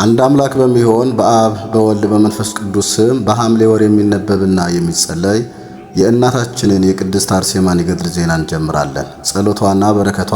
አንድ አምላክ በሚሆን በአብ በወልድ በመንፈስ ቅዱስ ስም በሐምሌ ወር የሚነበብና የሚጸለይ የእናታችንን የቅድስት አርሴማን የገድል ዜና እንጀምራለን። ጸሎቷና በረከቷ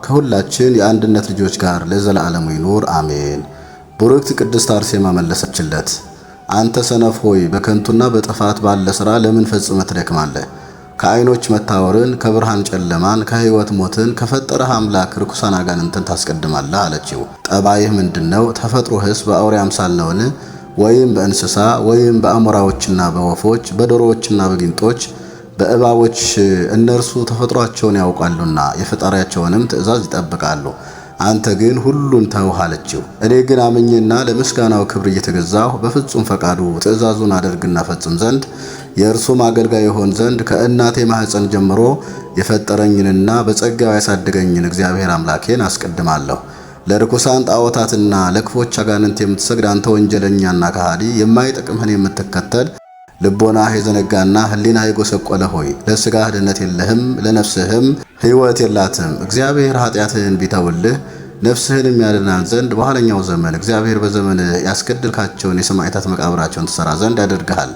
ከሁላችን የአንድነት ልጆች ጋር ለዘላለሙ ይኑር አሜን። ቡርክት ቅድስት አርሴማ መለሰችለት፣ አንተ ሰነፍ ሆይ በከንቱና በጥፋት ባለ ሥራ ለምን ፈጽመህ ትደክማለህ? ከዓይኖች መታወርን፣ ከብርሃን ጨለማን፣ ከሕይወት ሞትን ከፈጠረህ አምላክ ርኩሳን አጋንንትን ታስቀድማለህ አለችው። ጠባይህ ምንድነው? ተፈጥሮህስ በአውሬ አምሳል ነውን? ወይም በእንስሳ ወይም በአሞራዎችና በወፎች በዶሮዎችና በጊንጦች በእባቦች? እነርሱ ተፈጥሯቸውን ያውቃሉና የፈጣሪያቸውንም ትእዛዝ ይጠብቃሉ። አንተ ግን ሁሉን ተውህ አለችው። እኔ ግን አምኜና ለምስጋናው ክብር እየተገዛሁ በፍጹም ፈቃዱ ትእዛዙን አደርግና ፈጽም ዘንድ የእርሱም አገልጋይ ይሆን ዘንድ ከእናቴ ማኅፀን ጀምሮ የፈጠረኝንና በጸጋው ያሳደገኝን እግዚአብሔር አምላኬን አስቀድማለሁ። ለርኩሳን ጣዖታትና ለክፎች አጋንንት የምትሰግድ አንተ ወንጀለኛና ከሃዲ፣ የማይጠቅምህን የምትከተል ልቦናህ የዘነጋና ሕሊናህ የጎሰቆለ ሆይ ለሥጋህ ድነት የለህም፣ ለነፍስህም ሕይወት የላትም። እግዚአብሔር ኃጢአትህን ቢተውልህ ነፍስህንም ያድናት ዘንድ በኋለኛው ዘመን እግዚአብሔር በዘመንህ ያስገድልካቸውን የሰማዕታት መቃብራቸውን ትሠራ ዘንድ ያደርግሃል።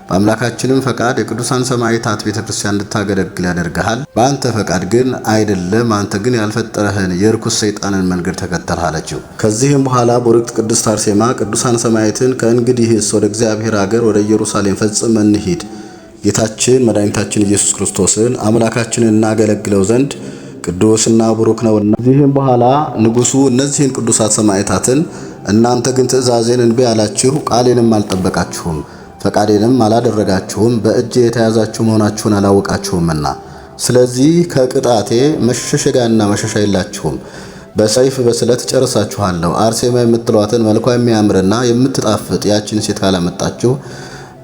በአምላካችንም ፈቃድ የቅዱሳን ሰማዕታት ቤተ ክርስቲያን እንድታገለግል ያደርግሃል። በአንተ ፈቃድ ግን አይደለም። አንተ ግን ያልፈጠረህን የርኩስ ሰይጣንን መንገድ ተከተልህ አለችው። ከዚህም በኋላ ቡርክት ቅድስት አርሴማ ቅዱሳን ሰማዕታትን ከእንግዲህስ ወደ እግዚአብሔር አገር ወደ ኢየሩሳሌም ፈጽመን እንሂድ፣ ጌታችን መድኃኒታችን ኢየሱስ ክርስቶስን አምላካችንን እናገለግለው ዘንድ ቅዱስና ቡሩክ ነውና። ከዚህም በኋላ ንጉሡ እነዚህን ቅዱሳት ሰማዕታትን እናንተ ግን ትእዛዜን እንቢ አላችሁ፣ ቃሌንም አልጠበቃችሁም፣ ፈቃዴንም አላደረጋችሁም፣ በእጄ የተያዛችሁ መሆናችሁን አላወቃችሁምና ስለዚህ ከቅጣቴ መሸሸጋና መሸሻ የላችሁም፣ በሰይፍ በስለት ጨርሳችኋለሁ። አርሴማ የምትሏትን መልኳ የሚያምርና የምትጣፍጥ ያችን ሴት ካላመጣችሁ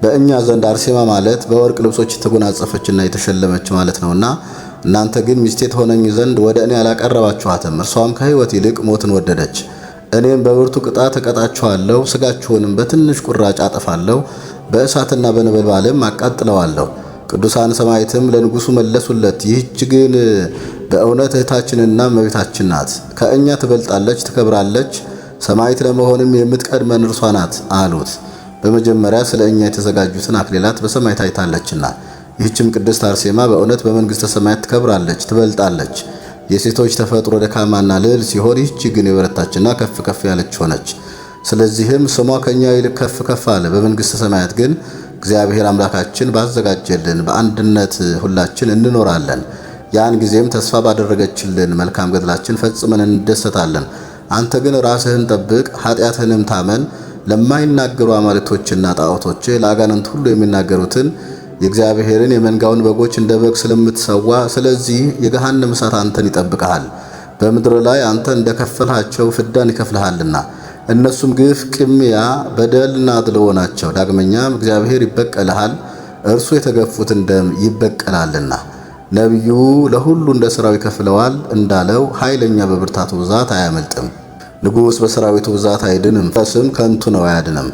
በእኛ ዘንድ አርሴማ ማለት በወርቅ ልብሶች የተጎናጸፈችና የተሸለመች ማለት ነውና እናንተ ግን ሚስቴ ትሆነኝ ዘንድ ወደ እኔ አላቀረባችኋትም። እርሷም ከሕይወት ይልቅ ሞትን ወደደች። እኔም በብርቱ ቅጣት እቀጣችኋለሁ፣ ሥጋችሁንም በትንሽ ቁራጭ አጠፋለሁ፣ በእሳትና በነበልባልም አቃጥለዋለሁ። ቅዱሳን ሰማዕታትም ለንጉሡ መለሱለት፣ ይህች ግን በእውነት እህታችንና እመቤታችን ናት። ከእኛ ትበልጣለች፣ ትከብራለች፣ ሰማዕት ለመሆንም የምትቀድመን እርሷ ናት አሉት። በመጀመሪያ ስለ እኛ የተዘጋጁትን አክሊላት በሰማይ ታይታለችና ይህችም ቅድስት አርሴማ በእውነት በመንግሥተ ሰማያት ትከብራለች፣ ትበልጣለች። የሴቶች ተፈጥሮ ደካማና ልዕል ሲሆን ይህች ግን የበረታችና ከፍ ከፍ ያለች ሆነች። ስለዚህም ስሟ ከኛ ይልቅ ከፍ ከፍ አለ። በመንግሥተ ሰማያት ግን እግዚአብሔር አምላካችን ባዘጋጀልን በአንድነት ሁላችን እንኖራለን። ያን ጊዜም ተስፋ ባደረገችልን መልካም ገድላችን ፈጽመን እንደሰታለን። አንተ ግን ራስህን ጠብቅ፣ ኃጢአትህንም ታመን። ለማይናገሩ አማልክቶችና ጣዖቶች ለአጋንንት ሁሉ የሚናገሩትን የእግዚአብሔርን የመንጋውን በጎች እንደ በግ ስለምትሰዋ ስለዚህ የገሃነም እሳት አንተን ይጠብቅሃል። በምድር ላይ አንተ እንደከፈልሃቸው ፍዳን ይከፍልሃልና እነሱም ግፍ፣ ቅሚያ፣ በደልና አድልዎ ናቸው። ዳግመኛም እግዚአብሔር ይበቀልሃል፣ እርሱ የተገፉትን ደም ይበቀላልና። ነቢዩ ለሁሉ እንደ ሥራው ይከፍለዋል እንዳለው ኃይለኛ በብርታቱ ብዛት አያመልጥም። ንጉሥ በሰራዊቱ ብዛት አይድንም፣ ፈስም ከንቱ ነው አያድንም።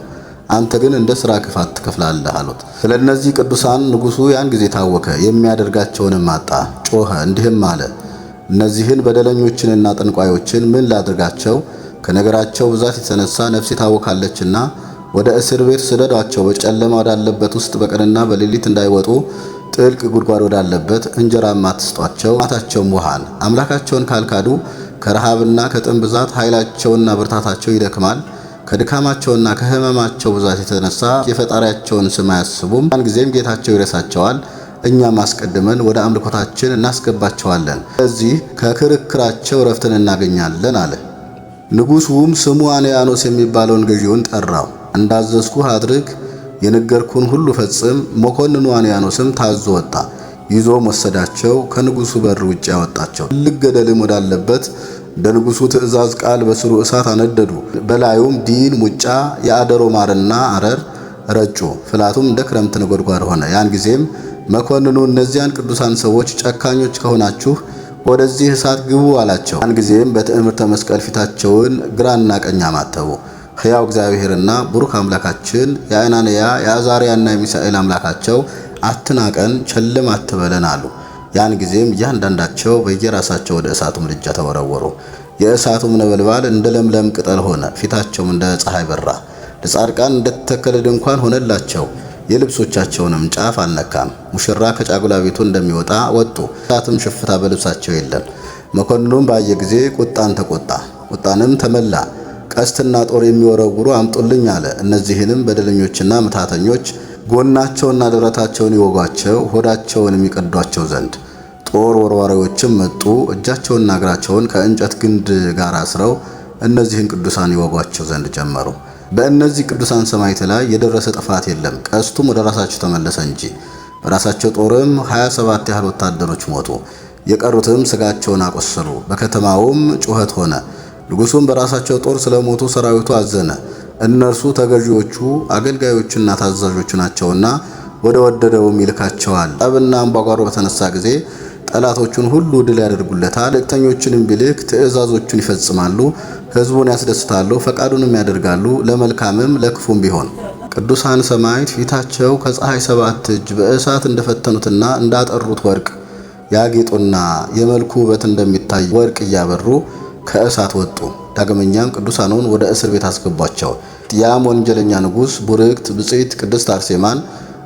አንተ ግን እንደ ሥራ ክፋት ትከፍላለህ አሉት። ስለ እነዚህ ቅዱሳን ንጉሡ ያን ጊዜ ታወከ፣ የሚያደርጋቸውንም አጣ። ጮኸ እንዲህም አለ፣ እነዚህን በደለኞችንና ጠንቋዮችን ምን ላድርጋቸው? ከነገራቸው ብዛት የተነሳ ነፍሴ ታወካለችና ወደ እስር ቤት ስደዷቸው። በጨለማ ወዳለበት ውስጥ በቀንና በሌሊት እንዳይወጡ ጥልቅ ጉድጓድ ወዳለበት እንጀራም አትስጧቸው፣ ማታቸውም ውሃን። አምላካቸውን ካልካዱ ከረሃብና ከጥም ብዛት ኃይላቸውና ብርታታቸው ይደክማል። ከድካማቸውና ከሕመማቸው ብዛት የተነሳ የፈጣሪያቸውን ስም አያስቡም። ያን ጊዜም ጌታቸው ይረሳቸዋል፣ እኛም አስቀድመን ወደ አምልኮታችን እናስገባቸዋለን። ስለዚህ ከክርክራቸው ረፍትን እናገኛለን አለ። ንጉሡም ስሙ አንያኖስ የሚባለውን ገዢውን ጠራው። እንዳዘዝኩህ አድርግ፣ የነገርኩህን ሁሉ ፈጽም። መኮንኑ አንያኖስም ታዞ ወጣ። ይዞም ወሰዳቸው፣ ከንጉሡ በር ውጭ ያወጣቸው። ትልቅ ገደልም ወዳለበት እንደ ንጉሡ ትእዛዝ ቃል በስሩ እሳት አነደዱ። በላዩም ዲን፣ ሙጫ፣ የአደሮ ማርና አረር ረጩ። ፍላቱም እንደ ክረምት ነጎድጓድ ሆነ። ያን ጊዜም መኮንኑ እነዚያን ቅዱሳን ሰዎች ጨካኞች ከሆናችሁ ወደዚህ እሳት ግቡ አላቸው። ያን ጊዜም በትዕምርተ መስቀል ፊታቸውን ግራና ቀኝ አማተቡ። ሕያው እግዚአብሔርና ቡሩክ አምላካችን የአናንያ የአዛርያና የሚሳኤል አምላካቸው አትናቀን፣ ቸልም አትበለን አሉ። ያን ጊዜም እያንዳንዳቸው በየራሳቸው ወደ እሳቱ ምድጃ ተወረወሩ። የእሳቱም ነበልባል እንደ ለምለም ቅጠል ሆነ፣ ፊታቸውም እንደ ፀሐይ በራ። ለጻድቃን እንደተተከለ ድንኳን ሆነላቸው፣ የልብሶቻቸውንም ጫፍ አልነካም። ሙሽራ ከጫጉላ ቤቱ እንደሚወጣ ወጡ፣ እሳትም ሽፍታ በልብሳቸው የለም። መኮንኑም ባየ ጊዜ ቁጣን ተቆጣ፣ ቁጣንም ተመላ። ቀስትና ጦር የሚወረውሩ አምጡልኝ አለ። እነዚህንም በደለኞችና ምታተኞች ጎናቸውና ደረታቸውን ይወጓቸው፣ ሆዳቸውን የሚቀዷቸው ዘንድ። ጦር ወርዋሪዎችም መጡ፣ እጃቸውንና እግራቸውን ከእንጨት ግንድ ጋር አስረው እነዚህን ቅዱሳን ይወጓቸው ዘንድ ጀመሩ። በእነዚህ ቅዱሳን ሰማዕታት ላይ የደረሰ ጥፋት የለም፣ ቀስቱም ወደ ራሳቸው ተመለሰ እንጂ። በራሳቸው ጦርም 27 ያህል ወታደሮች ሞቱ፣ የቀሩትም ስጋቸውን አቆሰሉ። በከተማውም ጩኸት ሆነ። ንጉሡም በራሳቸው ጦር ስለሞቱ ሰራዊቱ አዘነ። እነርሱ ተገዢዎቹ አገልጋዮችና ታዛዦቹ ናቸውና ወደ ወደደውም ይልካቸዋል። ጠብና አምባጓሮ በተነሳ ጊዜ ጠላቶቹን ሁሉ ድል ያደርጉለታል። መልእክተኞችንም ቢልክ ትእዛዞቹን ይፈጽማሉ፣ ሕዝቡን ያስደስታሉ፣ ፈቃዱንም ያደርጋሉ፣ ለመልካምም ለክፉም ቢሆን። ቅዱሳን ሰማዕታት ፊታቸው ከፀሐይ 7 እጅ በእሳት እንደፈተኑትና እንዳጠሩት ወርቅ ያጌጡና የመልኩ ውበት እንደሚታይ ወርቅ እያበሩ ከእሳት ወጡ። ዳግመኛም ቅዱሳኑን ወደ እስር ቤት አስገቧቸው። ያም ወንጀለኛ ንጉሥ ቡርክት ብጽዕት ቅድስት አርሴማን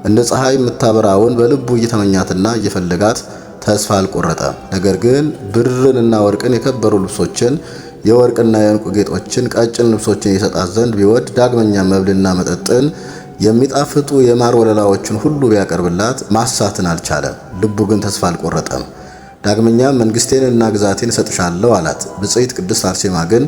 እንደ ፀሐይ የምታበራውን በልቡ እየተመኛትና እየፈለጋት ተስፋ አልቆረጠም። ነገር ግን ብርንና ወርቅን፣ የከበሩ ልብሶችን፣ የወርቅና የዕንቁ ጌጦችን፣ ቀጭን ልብሶችን ይሰጣት ዘንድ ቢወድ ዳግመኛ መብልና መጠጥን የሚጣፍጡ የማር ወለላዎችን ሁሉ ቢያቀርብላት ማሳትን አልቻለም። ልቡ ግን ተስፋ አልቆረጠም። ዳግመኛም መንግስቴንና ግዛቴን እሰጥሻለሁ አላት። ብጽዕት ቅድስት አርሴማ ግን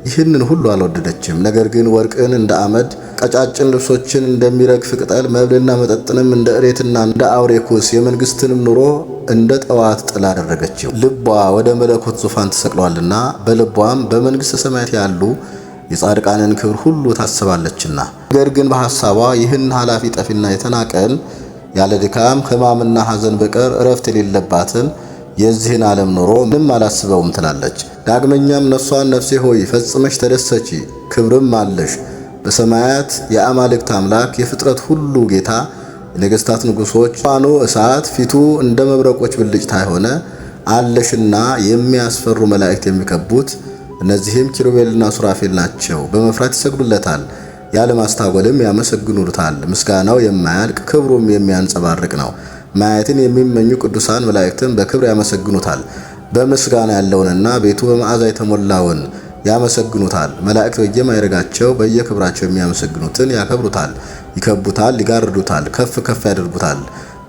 ይህንን ሁሉ አልወደደችም። ነገር ግን ወርቅን እንደ አመድ፣ ቀጫጭን ልብሶችን እንደሚረግፍ ቅጠል፣ መብልና መጠጥንም እንደ እሬትና እንደ አውሬ ኩስ፣ የመንግስትንም ኑሮ እንደ ጠዋት ጥላ አደረገችው። ልቧ ወደ መለኮት ዙፋን ተሰቅሏልና፣ በልቧም በመንግስተ ሰማያት ያሉ የጻድቃንን ክብር ሁሉ ታስባለችና። ነገር ግን በሐሳቧ ይህን ኃላፊ ጠፊና የተናቀን ያለ ድካም ሕማምና ሐዘን በቀር እረፍት የሌለባትን የዚህን ዓለም ኑሮ ምንም አላስበውም ትላለች። ዳግመኛም ነፍሷን ነፍሴ ሆይ ፈጽመሽ ተደሰቺ፣ ክብርም አለሽ፣ በሰማያት የአማልክት አምላክ የፍጥረት ሁሉ ጌታ የነገሥታት ንጉሶች ፋኖ እሳት ፊቱ እንደ መብረቆች ብልጭታ የሆነ አለሽና የሚያስፈሩ መላእክት የሚከቡት እነዚህም ኪሩቤልና ሱራፌል ናቸው። በመፍራት ይሰግዱለታል፣ ያለ ማስታወልም ያመሰግኑታል። ምስጋናው የማያልቅ ክብሩም የሚያንጸባርቅ ነው። ማየትን የሚመኙ ቅዱሳን መላእክትን በክብር ያመሰግኑታል። በምስጋና ያለውንና ቤቱ በመዓዛ የተሞላውን ያመሰግኑታል። መላእክት በየማይረጋቸው በየክብራቸው የሚያመሰግኑትን ያከብሩታል፣ ይከቡታል፣ ይጋርዱታል፣ ከፍ ከፍ ያደርጉታል።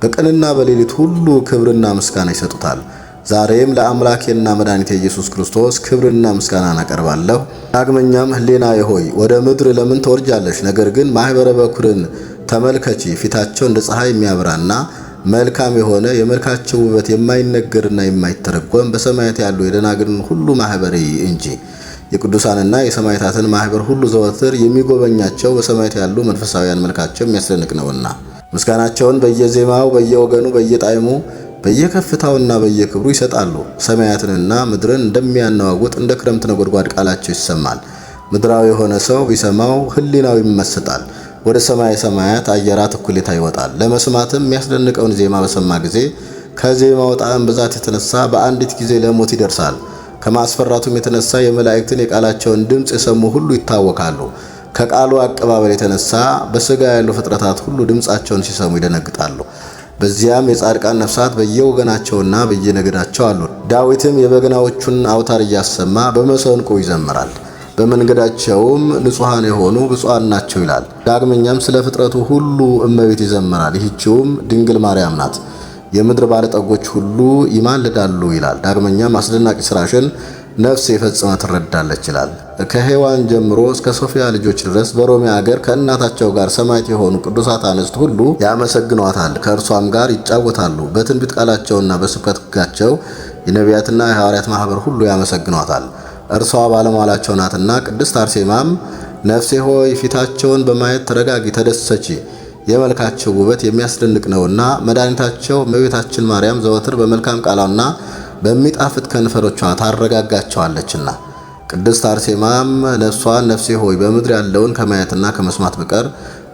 በቀንና በሌሊት ሁሉ ክብርና ምስጋና ይሰጡታል። ዛሬም ለአምላኬና መድኃኒቴ ኢየሱስ ክርስቶስ ክብርና ምስጋና አቀርባለሁ። ዳግመኛም ሕሊናዬ ሆይ ወደ ምድር ለምን ተወርጃለሽ? ነገር ግን ማኅበረ በኩርን ተመልከቺ። ፊታቸው እንደ ፀሐይ የሚያበራና መልካም የሆነ የመልካቸው ውበት የማይነገርና የማይተረጎም በሰማያት ያሉ የደናግልን ሁሉ ማኅበር እንጂ የቅዱሳንና የሰማዕታትን ማኅበር ሁሉ ዘወትር የሚጎበኛቸው በሰማያት ያሉ መንፈሳውያን መልካቸው የሚያስደንቅ ነውና ምስጋናቸውን በየዜማው በየወገኑ በየጣዕሙ በየከፍታውና በየክብሩ ይሰጣሉ። ሰማያትንና ምድርን እንደሚያነዋውጥ እንደ ክረምት ነጎድጓድ ቃላቸው ይሰማል። ምድራዊ የሆነ ሰው ቢሰማው ሕሊናው ይመሰጣል። ወደ ሰማይ ሰማያት አየራት እኩሌታ ይወጣል። ለመስማትም የሚያስደንቀውን ዜማ በሰማ ጊዜ ከዜማው ጣዕም ብዛት የተነሳ በአንዲት ጊዜ ለሞት ይደርሳል። ከማስፈራቱም የተነሳ የመላእክትን የቃላቸውን ድምፅ የሰሙ ሁሉ ይታወካሉ። ከቃሉ አቀባበል የተነሳ በሥጋ ያሉ ፍጥረታት ሁሉ ድምፃቸውን ሲሰሙ ይደነግጣሉ። በዚያም የጻድቃን ነፍሳት በየወገናቸውና በየነገዳቸው አሉ። ዳዊትም የበገናዎቹን አውታር እያሰማ በመሰንቆ ይዘምራል። በመንገዳቸውም ንጹሐን የሆኑ ብፁዓን ናቸው ይላል። ዳግመኛም ስለ ፍጥረቱ ሁሉ እመቤት ይዘምራል። ይህችውም ድንግል ማርያም ናት። የምድር ባለጠጎች ሁሉ ይማልዳሉ ይላል። ዳግመኛም አስደናቂ ሥራሽን ነፍስ የፈጽማ ትረዳለች ይላል። ከሔዋን ጀምሮ እስከ ሶፊያ ልጆች ድረስ በሮሜ አገር ከእናታቸው ጋር ሰማዕት የሆኑ ቅዱሳት አንስት ሁሉ ያመሰግኗታል፣ ከእርሷም ጋር ይጫወታሉ። በትንቢት ቃላቸውና በስብከት ሕጋቸው የነቢያትና የሐዋርያት ማኅበር ሁሉ ያመሰግኗታል። እርሷ ባለሟላቸው ናትና። ቅድስት አርሴማም ነፍሴ ሆይ ፊታቸውን በማየት ተረጋጊ፣ ተደሰቺ፣ የመልካቸው ውበት የሚያስደንቅ ነውና መድኃኒታቸው እመቤታችን ማርያም ዘወትር በመልካም ቃሏና በሚጣፍጥ ከንፈሮቿ ታረጋጋቸዋለችና። ቅድስት አርሴማም ነፍሷን ነፍሴ ሆይ በምድር ያለውን ከማየትና ከመስማት በቀር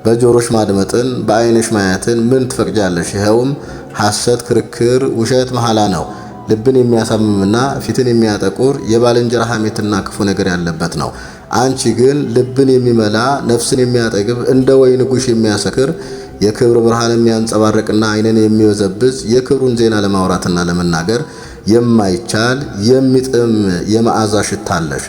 በጆሮሽ ማድመጥን በዓይንሽ ማየትን ምን ትፈቅጃለሽ? ይኸውም ሐሰት፣ ክርክር፣ ውሸት፣ መሐላ ነው። ልብን የሚያሳምምና ፊትን የሚያጠቁር የባልንጀራ ሐሜትና ክፉ ነገር ያለበት ነው። አንቺ ግን ልብን የሚመላ ነፍስን የሚያጠግብ እንደ ወይን ጉሽ የሚያሰክር የክብር ብርሃን የሚያንጸባርቅና ዓይንን የሚወዘብዝ የክብሩን ዜና ለማውራትና ለመናገር የማይቻል የሚጥም የመዓዛ ሽታ አለሽ።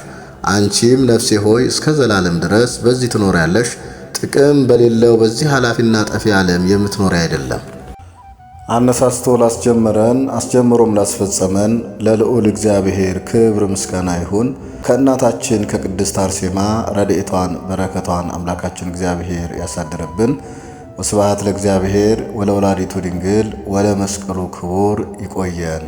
አንቺም ነፍሴ ሆይ እስከ ዘላለም ድረስ በዚህ ትኖሪያለሽ። ጥቅም በሌለው በዚህ ኃላፊና ጠፊ ዓለም የምትኖሪ አይደለም። አነሳስቶ ላስጀመረን አስጀምሮም ላስፈጸመን ለልዑል እግዚአብሔር ክብር ምስጋና ይሁን። ከእናታችን ከቅድስት አርሴማ ረድኤቷን በረከቷን አምላካችን እግዚአብሔር ያሳድርብን። ወስብሐት ለእግዚአብሔር ወለወላዲቱ ድንግል ወለመስቀሉ ክቡር። ይቆየን።